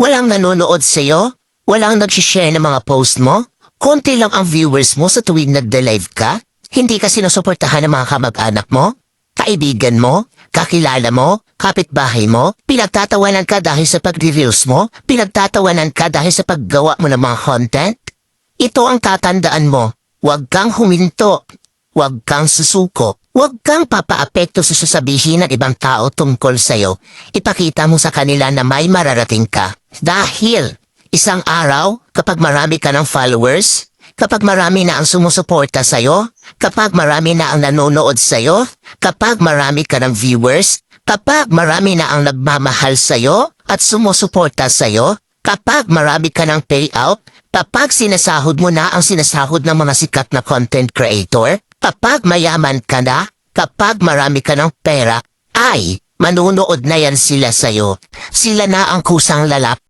Walang nanonood sa'yo? Walang nag-share ng mga post mo? Konti lang ang viewers mo sa tuwing nagde-live ka? Hindi ka sinusuportahan ng mga kamag-anak mo? Kaibigan mo? Kakilala mo? Kapitbahay mo? Pinagtatawanan ka dahil sa pag-reveals mo? Pinagtatawanan ka dahil sa paggawa mo ng mga content? Ito ang tatandaan mo. Huwag kang huminto. Huwag kang susuko. Huwag kang papaapekto sa sasabihin ng ibang tao tungkol sa'yo. Ipakita mo sa kanila na may mararating ka. Dahil isang araw, kapag marami ka ng followers, kapag marami na ang sumusuporta sa'yo, kapag marami na ang nanonood sa'yo, kapag marami ka ng viewers, kapag marami na ang nagmamahal sa'yo at sumusuporta sa'yo, kapag marami ka ng payout, kapag sinasahod mo na ang sinasahod ng mga sikat na content creator, kapag mayaman ka na, kapag marami ka ng pera, ay manunood na yan sila sa'yo. Sila na ang kusang lalap